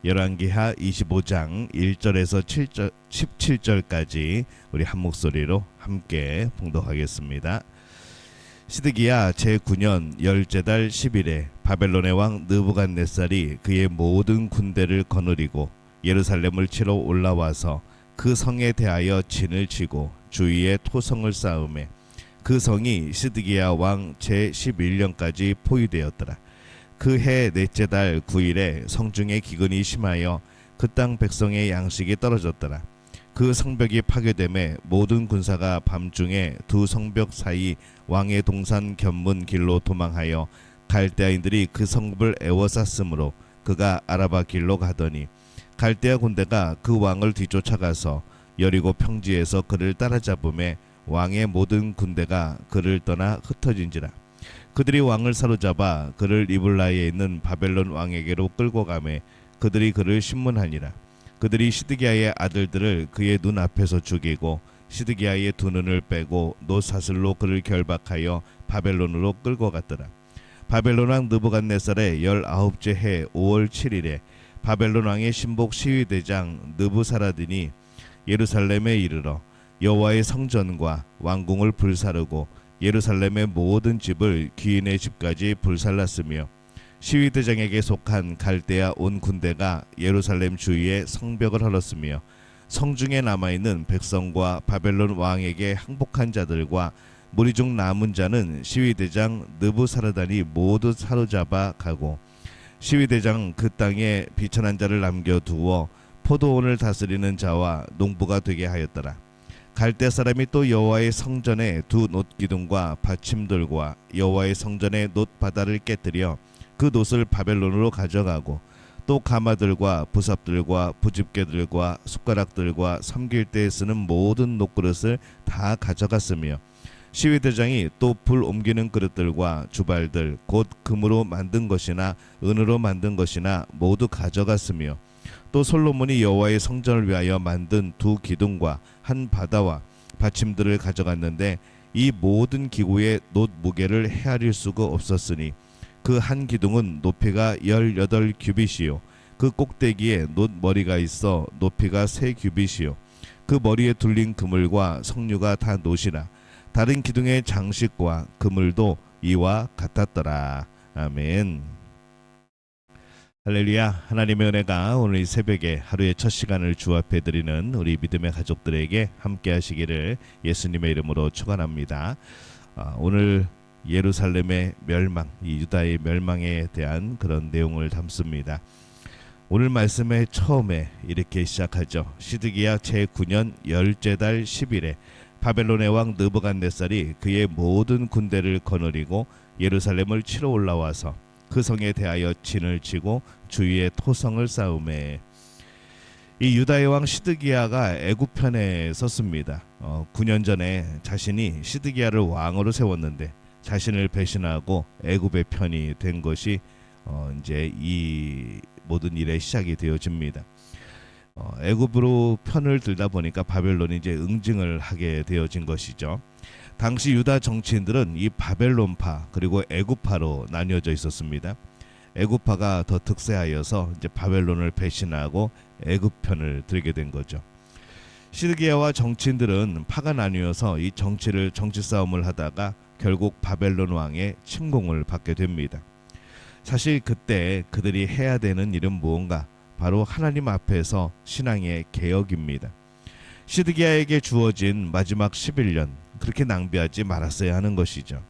열왕기하 25장 1절에서 17절까지 우리 한 목소리로 함께 봉독하겠습니다. 시드기야 제9년 열째 달 10일에 바벨론의 왕 느부갓네살이 그의 모든 군대를 거느리고 예루살렘을 치러 올라와서 그 성에 대하여 진을 치고 주위에 토성을 쌓음에 그 성이 시드기야 왕 제11년까지 포위되었더라. 그 해 넷째 달 9일에 성중에 기근이 심하여 그 땅 백성의 양식이 떨어졌더라. 그 성벽이 파괴됨에 모든 군사가 밤중에 두 성벽 사이 왕의 동산 견문 길로 도망하여 갈대아인들이 그 성읍을 에워쌌으므로 그가 아라바 길로 가더니 갈대아 군대가 그 왕을 뒤쫓아가서 여리고 평지에서 그를 따라잡음에 왕의 모든 군대가 그를 떠나 흩어진지라. 그들이 왕을 사로잡아 그를 리블라에 있는 바벨론 왕에게로 끌고 가매 그들이 그를 신문하니라. 그들이 시드기야의 아들들을 그의 눈 앞에서 죽이고 시드기야의 두 눈을 빼고 노사슬로 그를 결박하여 바벨론으로 끌고 갔더라. 바벨론 왕 느부갓네살의 19째 해 5월 7일에 바벨론 왕의 신복 시위대장 느부사라딘이 예루살렘에 이르러 여호와의 성전과 왕궁을 불사르고 예루살렘의 모든 집을 귀인의 집까지 불살랐으며 시위대장에게 속한 갈대아 온 군대가 예루살렘 주위에 성벽을 헐었으며 성중에 남아있는 백성과 바벨론 왕에게 항복한 자들과 무리 중 남은 자는 시위대장 느부사라단이 모두 사로잡아 가고 시위대장 그 땅에 비천한 자를 남겨두어 포도원을 다스리는 자와 농부가 되게 하였더라. 갈대 사람이 또 여호와의 성전의 두 놋기둥과 받침들과 여호와의 성전의 놋바다를 깨뜨려 그 놋을 바벨론으로 가져가고 또 가마들과 부삽들과 부집개들과 숟가락들과 섬길 때 쓰는 모든 놋그릇을 다 가져갔으며 시위대장이 또 불 옮기는 그릇들과 주발들 곧 금으로 만든 것이나 은으로 만든 것이나 모두 가져갔으며 또 솔로몬이 여호와의 성전을 위하여 만든 두 기둥과 한 바다와 받침들을 가져갔는데 이 모든 기구의 놋 무게를 헤아릴 수가 없었으니 그 한 기둥은 높이가 18규빗이요 그 꼭대기에 놋 머리가 있어 높이가 3규빗이요 그 머리에 둘린 그물과 석류가 다 놋이라. 다른 기둥의 장식과 그물도 이와 같았더라. 아멘. 할렐루야. 하나님의 은혜가 오늘 이 새벽에 하루의 첫 시간을 주 앞에 드리는 우리 믿음의 가족들에게 함께 하시기를 예수님의 이름으로 축원합니다. 오늘 예루살렘의 멸망, 이 유다의 멸망에 대한 그런 내용을 담습니다. 오늘 말씀의 처음에 이렇게 시작하죠. 시드기야 제9년 열째 달 10일에 바벨론의 왕 느부갓네살이 그의 모든 군대를 거느리고 예루살렘을 치러 올라와서 그 성에 대하여 진을 치고 주위에 토성을 쌓음에 이 유다의 왕 시드기야가 애굽 편에 섰습니다. 9년 전에 자신이 시드기야를 왕으로 세웠는데 자신을 배신하고 애굽의 편이 된 것이 이제 이 모든 일의 시작이 되어집니다. 애굽으로 편을 들다 보니까 바벨론이 이제 응징을 하게 되어진 것이죠. 당시 유다 정치인들은 이 바벨론파 그리고 애굽파로 나뉘어져 있었습니다. 애굽파가 더 득세하여서 이제 바벨론을 배신하고 애굽 편을 들게 된 거죠. 시드기야와 정치인들은 파가 나뉘어서 이 정치 싸움을 하다가 결국 바벨론 왕의 침공을 받게 됩니다. 사실 그때 그들이 해야 되는 일은 무언가? 바로 하나님 앞에서 신앙의 개혁입니다. 시드기야에게 주어진 마지막 11년 그렇게 낭비하지 말았어야 하는 것이죠.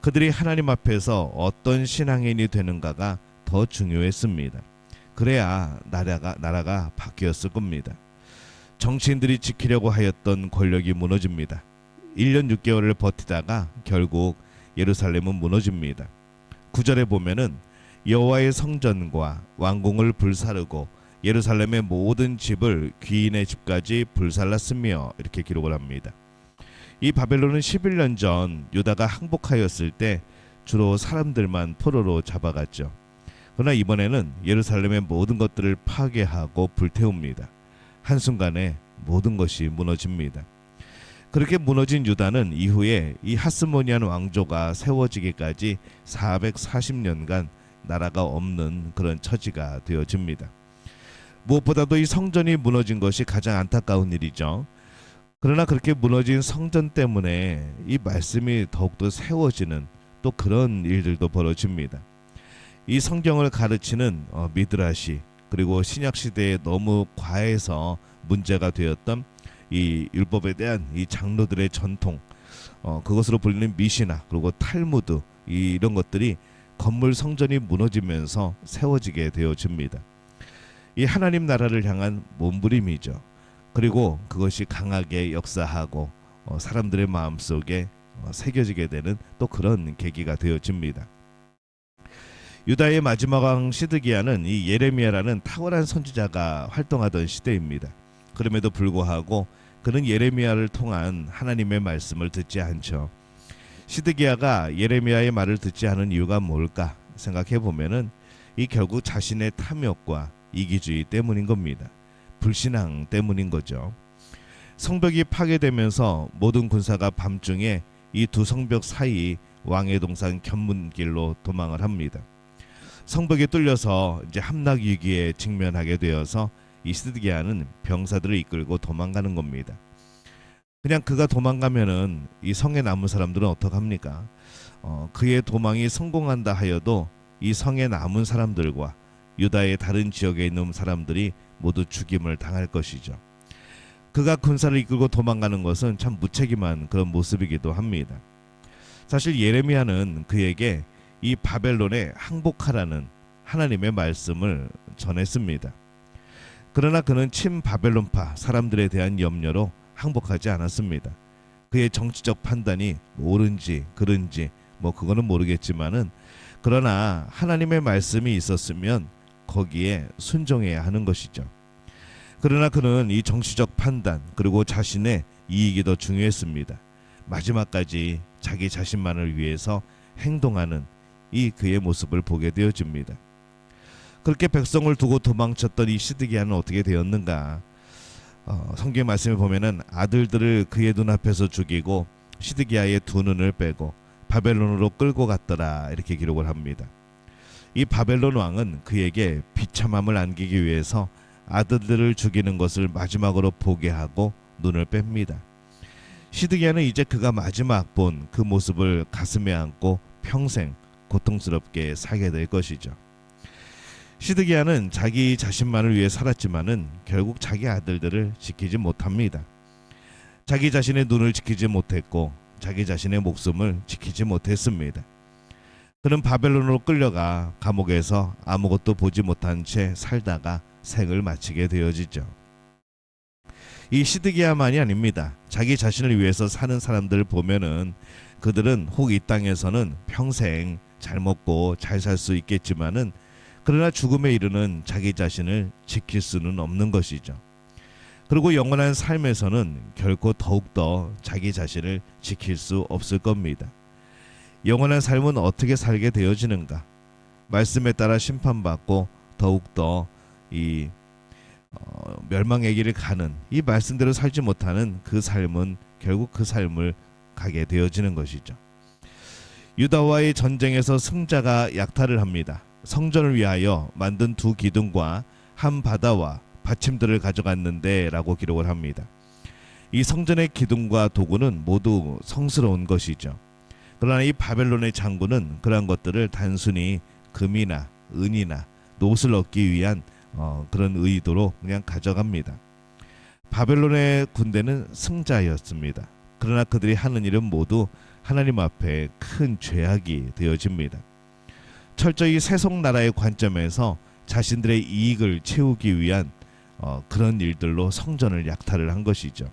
그들이 하나님 앞에서 어떤 신앙인이 되는가가 더 중요했습니다. 그래야 나라가 바뀌었을 겁니다. 정치인들이 지키려고 하였던 권력이 무너집니다. 1년 6개월을 버티다가 결국 예루살렘은 무너집니다. 9절에 보면은 여호와의 성전과 왕궁을 불사르고 예루살렘의 모든 집을 귀인의 집까지 불살랐으며 이렇게 기록을 합니다. 이 바벨론은 11년 전 유다가 항복하였을 때 주로 사람들만 포로로 잡아갔죠. 그러나 이번에는 예루살렘의 모든 것들을 파괴하고 불태웁니다. 한순간에 모든 것이 무너집니다. 그렇게 무너진 유다는 이후에 이 하스모니안 왕조가 세워지기까지 440년간 나라가 없는 그런 처지가 되어집니다. 무엇보다도 이 성전이 무너진 것이 가장 안타까운 일이죠. 그러나 그렇게 무너진 성전 때문에 이 말씀이 더욱더 세워지는 또 그런 일들도 벌어집니다. 이 성경을 가르치는 미드라시, 그리고 신약 시대에 너무 과해서 문제가 되었던 이 율법에 대한 이 장로들의 전통, 그것으로 불리는 미시나, 그리고 탈무드, 이런 것들이 건물 성전이 무너지면서 세워지게 되어집니다. 이 하나님 나라를 향한 몸부림이죠. 그리고 그것이 강하게 역사하고 사람들의 마음속에 새겨지게 되는 또 그런 계기가 되어집니다. 유다의 마지막 왕 시드기야는 이 예레미야라는 탁월한 선지자가 활동하던 시대입니다. 그럼에도 불구하고 그는 예레미야를 통한 하나님의 말씀을 듣지 않죠. 시드기야가 예레미야의 말을 듣지 않은 이유가 뭘까 생각해 보면은 이 결국 자신의 탐욕과 이기주의 때문인 겁니다. 불신앙 때문인 거죠. 성벽이 파괴되면서 모든 군사가 밤중에 이 두 성벽 사이 왕의 동산 견문길로 도망을 합니다. 성벽이 뚫려서 이제 함락 위기에 직면하게 되어서 이 시드기야는 병사들을 이끌고 도망가는 겁니다. 그냥 그가 도망가면은 이 성에 남은 사람들은 어떡합니까? 그의 도망이 성공한다 하여도 이 성에 남은 사람들과 유다의 다른 지역에 있는 사람들이 모두 죽임을 당할 것이죠. 그가 군사를 이끌고 도망가는 것은 참 무책임한 그런 모습이기도 합니다. 사실 예레미야는 그에게 이 바벨론에 항복하라는 하나님의 말씀을 전했습니다. 그러나 그는 친바벨론파 사람들에 대한 염려로 항복하지 않았습니다. 그의 정치적 판단이 옳은지 그른지 그거는 모르겠지만은, 그러나 하나님의 말씀이 있었으면 거기에 순종해야 하는 것이죠. 그러나 그는 이 정치적 판단, 그리고 자신의 이익이 더 중요했습니다. 마지막까지 자기 자신만을 위해서 행동하는 이 그의 모습을 보게 되어집니다. 그렇게 백성을 두고 도망쳤던 이 시드기야는 어떻게 되었는가? 성경 말씀에 보면은 아들들을 그의 눈앞에서 죽이고 시드기야의 두 눈을 빼고 바벨론으로 끌고 갔더라, 이렇게 기록을 합니다. 이 바벨론 왕은 그에게 비참함을 안기기 위해서 아들들을 죽이는 것을 마지막으로 보게 하고 눈을 뺍니다. 시드기야는 이제 그가 마지막 본 그 모습을 가슴에 안고 평생 고통스럽게 살게 될 것이죠. 시드기야는 자기 자신만을 위해 살았지만은 결국 자기 아들들을 지키지 못합니다. 자기 자신의 눈을 지키지 못했고 자기 자신의 목숨을 지키지 못했습니다. 그는 바벨론으로 끌려가 감옥에서 아무것도 보지 못한 채 살다가 생을 마치게 되어지죠. 이 시드기야만이 아닙니다. 자기 자신을 위해서 사는 사람들을 보면은 그들은 혹 이 땅에서는 평생 잘 먹고 잘 살 수 있겠지만은, 그러나 죽음에 이르는 자기 자신을 지킬 수는 없는 것이죠. 그리고 영원한 삶에서는 결코 더욱더 자기 자신을 지킬 수 없을 겁니다. 영원한 삶은 어떻게 살게 되어지는가? 말씀에 따라 심판받고 더욱더 이 멸망의 길을 가는, 이 말씀대로 살지 못하는 그 삶은 결국 그 삶을 가게 되어지는 것이죠. 유다와의 전쟁에서 승자가 약탈을 합니다. 성전을 위하여 만든 두 기둥과 한 바다와 받침들을 가져갔는데 라고 기록을 합니다. 이 성전의 기둥과 도구는 모두 성스러운 것이죠. 그러나 이 바벨론의 장군은 그러한 것들을 단순히 금이나 은이나 노을 얻기 위한 그런 의도로 그냥 가져갑니다. 바벨론의 군대는 승자였습니다. 그러나 그들이 하는 일은 모두 하나님 앞에 큰 죄악이 되어집니다. 철저히 세속나라의 관점에서 자신들의 이익을 채우기 위한 그런 일들로 성전을 약탈을 한 것이죠.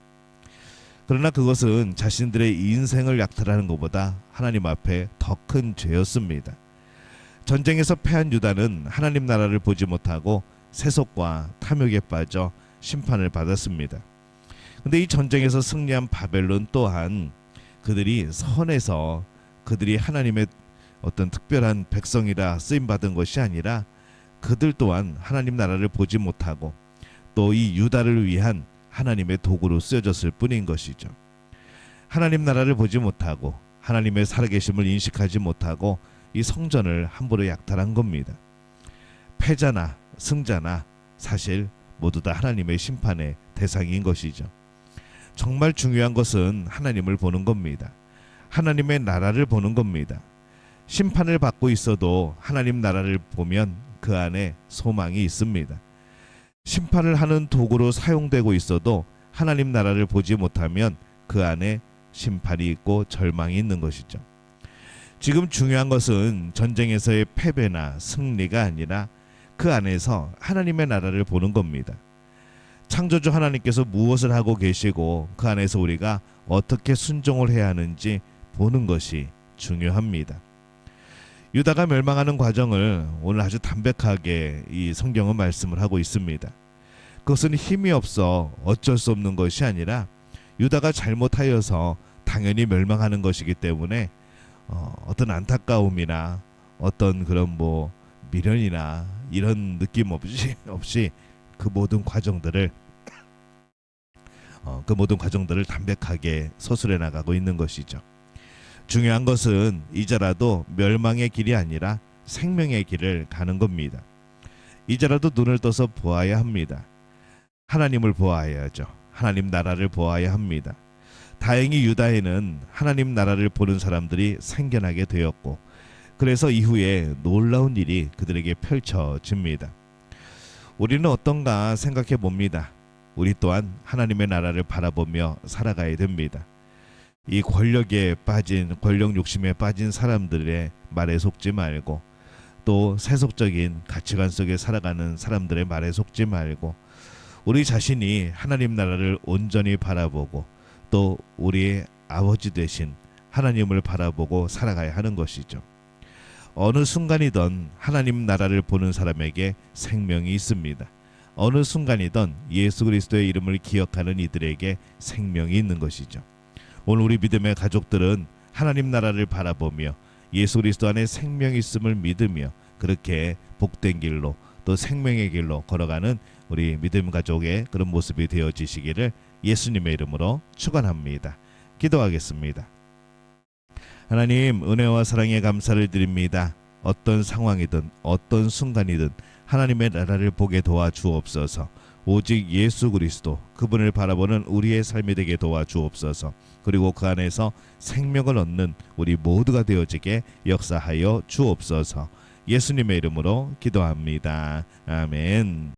그러나 그것은 자신들의 인생을 약탈하는 것보다 하나님 앞에 더 큰 죄였습니다. 전쟁에서 패한 유다는 하나님 나라를 보지 못하고 세속과 탐욕에 빠져 심판을 받았습니다. 근데 이 전쟁에서 승리한 바벨론 또한 그들이 선해서 그들이 하나님의 어떤 특별한 백성이라 쓰임받은 것이 아니라 그들 또한 하나님 나라를 보지 못하고 또 이 유다를 위한 하나님의 도구로 쓰여졌을 뿐인 것이죠. 하나님 나라를 보지 못하고 하나님의 살아계심을 인식하지 못하고 이 성전을 함부로 약탈한 겁니다. 패자나 승자나 사실 모두 다 하나님의 심판의 대상인 것이죠. 정말 중요한 것은 하나님을 보는 겁니다. 하나님의 나라를 보는 겁니다. 심판을 받고 있어도 하나님 나라를 보면 그 안에 소망이 있습니다. 심판을 하는 도구로 사용되고 있어도 하나님 나라를 보지 못하면 그 안에 심판이 있고 절망이 있는 것이죠. 지금 중요한 것은 전쟁에서의 패배나 승리가 아니라 그 안에서 하나님의 나라를 보는 겁니다. 창조주 하나님께서 무엇을 하고 계시고 그 안에서 우리가 어떻게 순종을 해야 하는지 보는 것이 중요합니다. 유다가 멸망하는 과정을 오늘 아주 담백하게 이 성경은 말씀을 하고 있습니다. 그것은 힘이 없어 어쩔 수 없는 것이 아니라 유다가 잘못하여서 당연히 멸망하는 것이기 때문에 어떤 안타까움이나 어떤 그런 미련이나 이런 느낌 없이 그 모든 과정들을 담백하게 서술해 나가고 있는 것이죠. 중요한 것은 이제라도 멸망의 길이 아니라 생명의 길을 가는 겁니다. 이제라도 눈을 떠서 보아야 합니다. 하나님을 보아야죠. 하나님 나라를 보아야 합니다. 다행히 유다에는 하나님 나라를 보는 사람들이 생겨나게 되었고, 그래서 이후에 놀라운 일이 그들에게 펼쳐집니다. 우리는 어떤가 생각해 봅니다. 우리 또한 하나님의 나라를 바라보며 살아가야 됩니다. 이 권력 욕심에 빠진 사람들의 말에 속지 말고, 또 세속적인 가치관 속에 살아가는 사람들의 말에 속지 말고, 우리 자신이 하나님 나라를 온전히 바라보고 또 우리의 아버지 되신 하나님을 바라보고 살아가야 하는 것이죠. 어느 순간이든 하나님 나라를 보는 사람에게 생명이 있습니다. 어느 순간이든 예수 그리스도의 이름을 기억하는 이들에게 생명이 있는 것이죠. 오늘 우리 믿음의 가족들은 하나님 나라를 바라보며 예수 그리스도 안에 생명이 있음을 믿으며 그렇게 복된 길로 또 생명의 길로 걸어가는 우리 믿음 가족의 그런 모습이 되어지시기를 예수님의 이름으로 축원합니다. 기도하겠습니다. 하나님, 은혜와 사랑에 감사를 드립니다. 어떤 상황이든 어떤 순간이든 하나님의 나라를 보게 도와주옵소서. 오직 예수 그리스도 그분을 바라보는 우리의 삶이 되게 도와주옵소서. 그리고 그 안에서 생명을 얻는 우리 모두가 되어지게 역사하여 주옵소서. 예수님의 이름으로 기도합니다. 아멘.